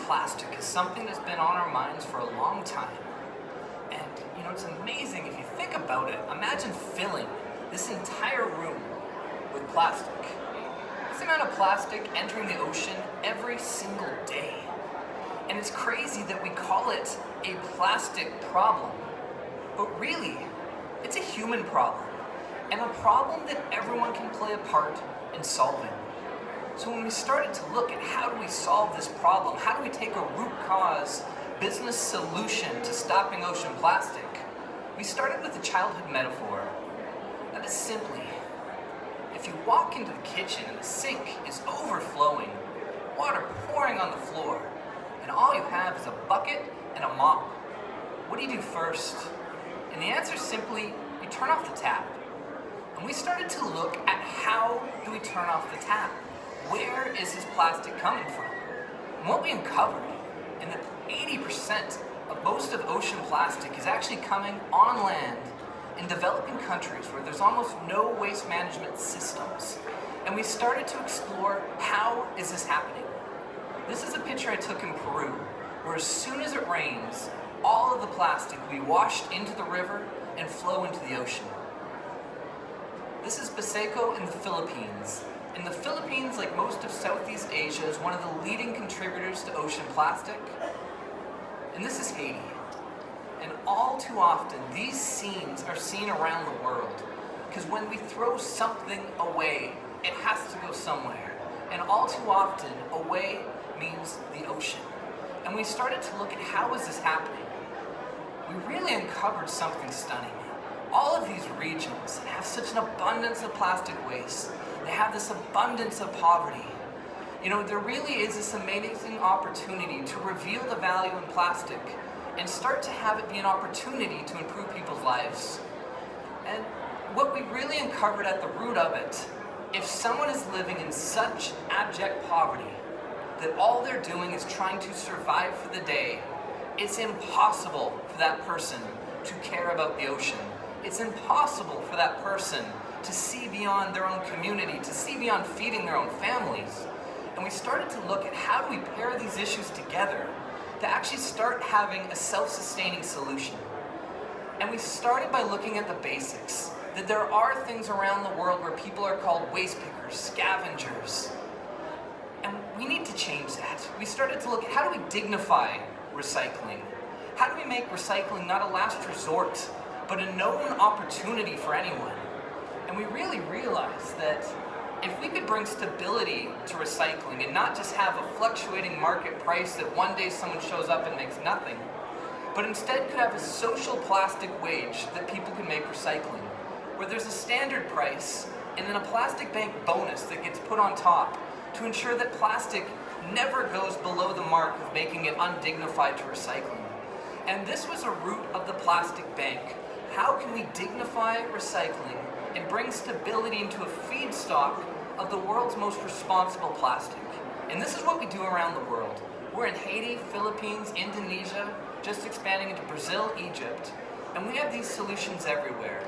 plastic is something that's been on our minds for a long time. And, it's amazing if you think about it. Imagine filling this entire room with plastic. This amount of plastic entering the ocean every single day. And it's crazy that we call it a plastic problem. But really, it's a human problem. And a problem that everyone can play a part in solving. So when we started to look at how do we solve this problem, how do we take a root cause business solution to stopping ocean plastic, we started with a childhood metaphor. That is simply, if you walk into the kitchen and the sink is overflowing, water pouring on the floor, and all you have is a bucket and a mop, what do you do first? And the answer is simply, you turn off the tap. And we started to look at how do we turn off the tap? Where is this plastic coming from? And what we uncovered, and that 80% of most of ocean plastic is actually coming on land in developing countries where there's almost no waste management systems. And we started to explore how is this happening? This is a picture I took in Peru, where as soon as it rains, all of the plastic will be washed into the river and flow into the ocean. This is Paseco in the Philippines. In the Philippines, like most of Southeast Asia, is one of the leading contributors to ocean plastic. And this is Haiti. And all too often, these scenes are seen around the world. Because when we throw something away, it has to go somewhere. And all too often, away means the ocean. And we started to look at how is this happening. We really uncovered something stunning. All of these regions have such an abundance of plastic waste. They have this abundance of poverty. There really is this amazing opportunity to reveal the value in plastic and start to have it be an opportunity to improve people's lives. And what we really uncovered at the root of it, if someone is living in such abject poverty that all they're doing is trying to survive for the day, it's impossible for that person to care about the ocean. It's impossible for that person to see beyond their own community, to see beyond feeding their own families. And we started to look at how do we pair these issues together to actually start having a self-sustaining solution. And we started by looking at the basics, that there are things around the world where people are called waste pickers, scavengers. And we need to change that. We started to look at how do we dignify recycling? How do we make recycling not a last resort, but a known opportunity for anyone? And we really realized that if we could bring stability to recycling and not just have a fluctuating market price that one day someone shows up and makes nothing, but instead could have a social plastic wage that people can make recycling, where there's a standard price and then a plastic bank bonus that gets put on top to ensure that plastic never goes below the mark of making it undignified to recycling. And this was a root of the plastic bank. How can we dignify recycling and bring stability into a feedstock of the world's most responsible plastic? And this is what we do around the world. We're in Haiti, Philippines, Indonesia, just expanding into Brazil, Egypt, and we have these solutions everywhere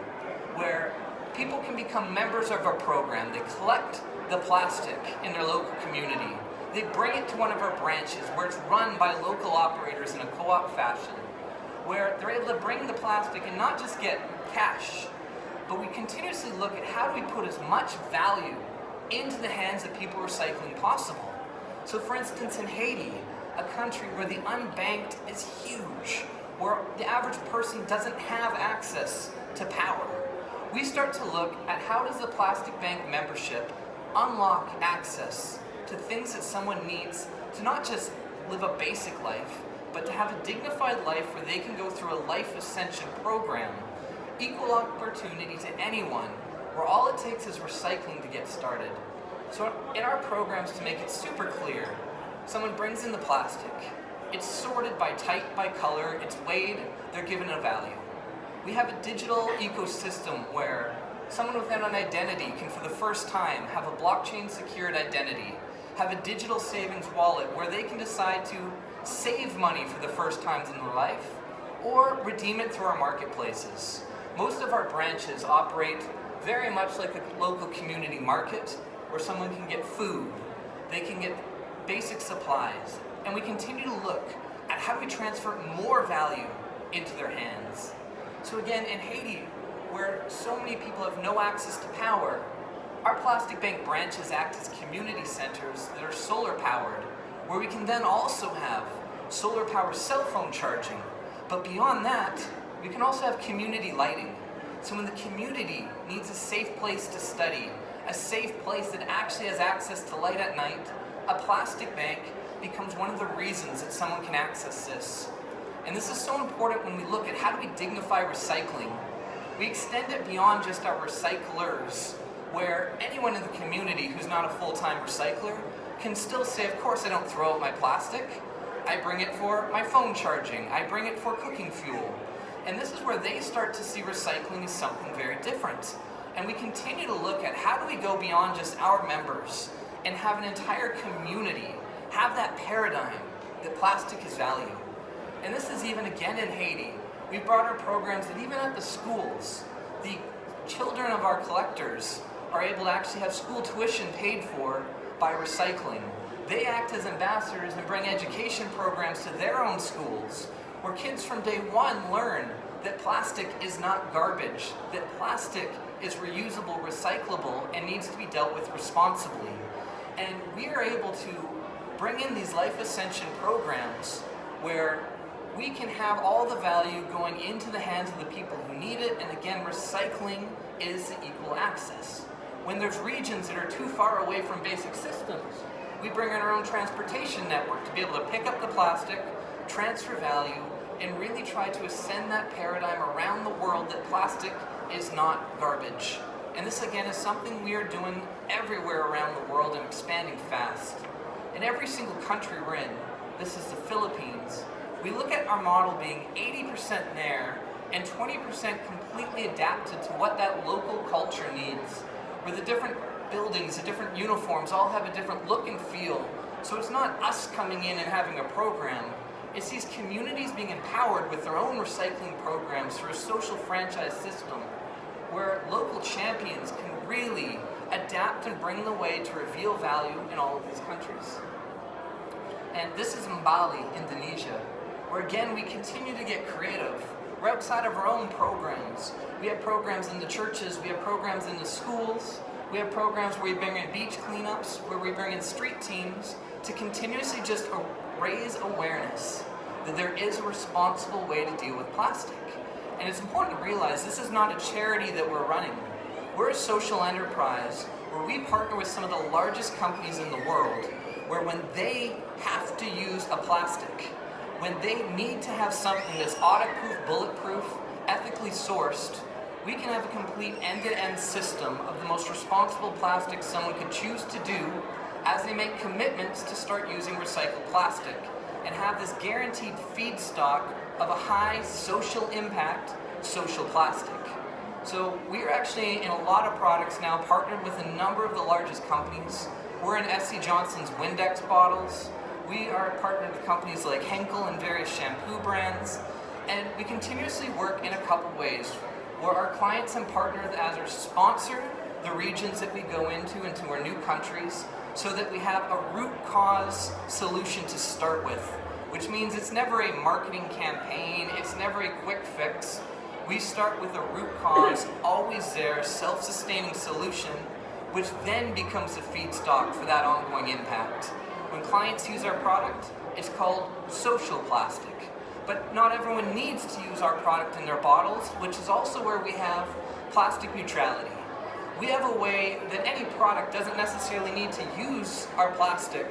where people can become members of our program. They collect the plastic in their local community. They bring it to one of our branches where it's run by local operators in a co-op fashion, where they're able to bring the plastic and not just get cash, but we continuously look at how do we put as much value into the hands of people recycling possible. So for instance, in Haiti, a country where the unbanked is huge, where the average person doesn't have access to power, we start to look at how does the plastic bank membership unlock access to things that someone needs to not just live a basic life, but to have a dignified life where they can go through a life ascension program, equal opportunity to anyone, where all it takes is recycling to get started. So in our programs, to make it super clear, someone brings in the plastic, it's sorted by type, by color, it's weighed, they're given a value. We have a digital ecosystem where someone without an identity can for the first time have a blockchain secured identity, have a digital savings wallet where they can decide to save money for the first times in their life, or redeem it through our marketplaces. Most of our branches operate very much like a local community market where someone can get food, they can get basic supplies, and we continue to look at how do we transfer more value into their hands. So again, in Haiti, where so many people have no access to power, our plastic bank branches act as community centers that are solar powered, where we can then also have solar powered cell phone charging. But beyond that, we can also have community lighting. So when the community needs a safe place to study, a safe place that actually has access to light at night, a plastic bank becomes one of the reasons that someone can access this. And this is so important when we look at how do we dignify recycling. We extend it beyond just our recyclers, where anyone in the community who's not a full-time recycler can still say, of course I don't throw out my plastic. I bring it for my phone charging. I bring it for cooking fuel. And this is where they start to see recycling as something very different. And we continue to look at how do we go beyond just our members and have an entire community have that paradigm that plastic is value. And this is even again in Haiti. We've brought our programs that even at the schools, the children of our collectors are able to actually have school tuition paid for by recycling. They act as ambassadors and bring education programs to their own schools, where kids from day one learn that plastic is not garbage, that plastic is reusable, recyclable, and needs to be dealt with responsibly. And we are able to bring in these life ascension programs where we can have all the value going into the hands of the people who need it, and again, recycling is the equal access. When there's regions that are too far away from basic systems, we bring in our own transportation network to be able to pick up the plastic, transfer value, and really try to ascend that paradigm around the world that plastic is not garbage. And this again is something we are doing everywhere around the world and expanding fast. In every single country we're in, this is the Philippines, we look at our model being 80% there and 20% completely adapted to what that local culture needs, where the different buildings, the different uniforms all have a different look and feel. So it's not us coming in and having a program, it's these communities being empowered with their own recycling programs through a social franchise system where local champions can really adapt and bring the way to reveal value in all of these countries. And this is in Bali, Indonesia, where again we continue to get creative. We're outside of our own programs. We have programs in the churches, we have programs in the schools, we have programs where we bring in beach cleanups, where we bring in street teams to continuously just raise awareness that there is a responsible way to deal with plastic. And it's important to realize this is not a charity that we're running. We're a social enterprise where we partner with some of the largest companies in the world, where when they have to use a plastic, when they need to have something that's audit-proof, bulletproof, ethically sourced, we can have a complete end-to-end system of the most responsible plastic someone could choose to do as they make commitments to start using recycled plastic and have this guaranteed feedstock of a high social impact, social plastic. So we are actually in a lot of products now partnered with a number of the largest companies. We're in SC Johnson's Windex bottles. We are partnered with companies like Henkel and various shampoo brands. And we continuously work in a couple ways where our clients and partners as our sponsor the regions that we go into our new countries, so that we have a root cause solution to start with, which means it's never a marketing campaign, it's never a quick fix. We start with a root cause, always there, self-sustaining solution, which then becomes the feedstock for that ongoing impact. When clients use our product, it's called social plastic. But not everyone needs to use our product in their bottles, which is also where we have plastic neutrality. We have a way that any product doesn't necessarily need to use our plastic,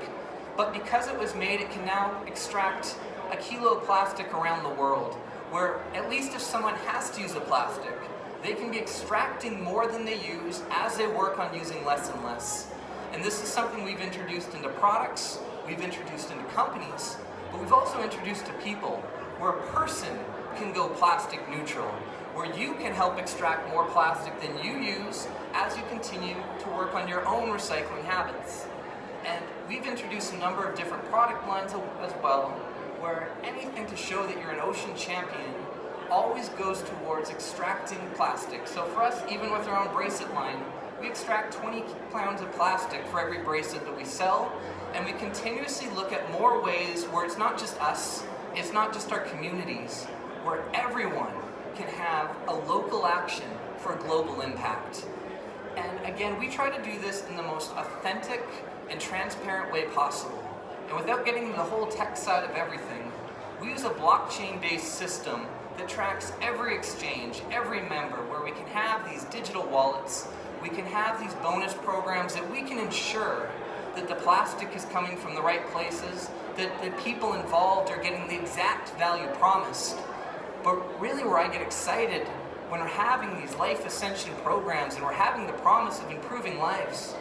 but because it was made, it can now extract a kilo of plastic around the world, where at least if someone has to use a plastic, they can be extracting more than they use as they work on using less and less. And this is something we've introduced into products, we've introduced into companies, but we've also introduced to people, where a person can go plastic neutral, where you can help extract more plastic than you use as you continue to work on your own recycling habits. And we've introduced a number of different product lines as well, where anything to show that you're an ocean champion always goes towards extracting plastic. So for us, even with our own bracelet line, We extract 20 pounds of plastic for every bracelet that we sell, and we continuously look at more ways where it's not just us, it's not just our communities, where everyone can have a local action for global impact. And again, we try to do this in the most authentic and transparent way possible. And without getting into the whole tech side of everything, we use a blockchain-based system that tracks every exchange, every member, where we can have these digital wallets, we can have these bonus programs that we can ensure that the plastic is coming from the right places, that the people involved are getting the exact value promised. But really where I get excited when we're having these life ascension programs and we're having the promise of improving lives,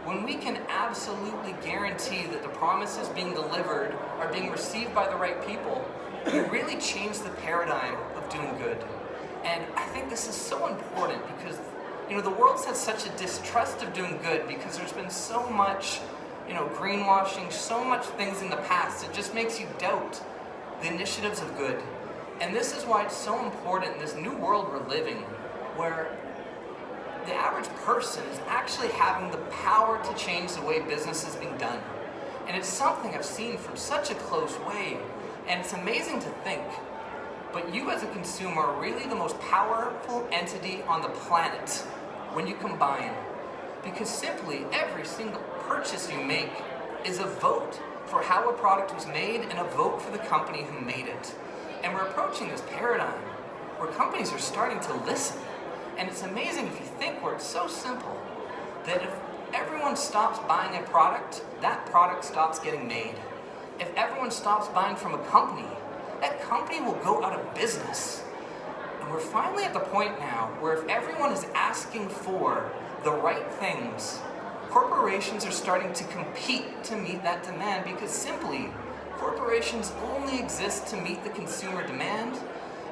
when we can absolutely guarantee that the promises being delivered are being received by the right people, we really change the paradigm of doing good. And I think this is so important because the world's had such a distrust of doing good because there's been so much greenwashing, so much things in the past. It just makes you doubt the initiatives of good. And this is why it's so important in this new world we're living, where the average person is actually having the power to change the way business is being done. And it's something I've seen from such a close way, and it's amazing to think. But you as a consumer are really the most powerful entity on the planet when you combine. Because simply every single purchase you make is a vote for how a product was made and a vote for the company who made it. And we're approaching this paradigm where companies are starting to listen. And it's amazing if you think where it's so simple that if everyone stops buying a product, that product stops getting made. If everyone stops buying from a company, that company will go out of business. And we're finally at the point now where if everyone is asking for the right things, corporations are starting to compete to meet that demand because simply corporations only exist to meet the consumer demand.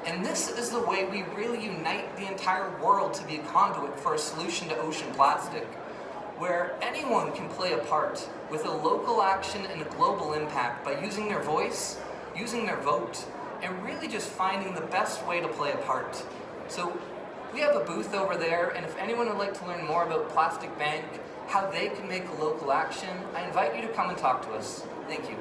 And this is the way we really unite the entire world to be a conduit for a solution to ocean plastic, where anyone can play a part with a local action and a global impact by using their voice, using their vote, and really just finding the best way to play a part. So we have a booth over there, and if anyone would like to learn more about Plastic Bank, how they can make a local action, I invite you to come and talk to us. Thank you.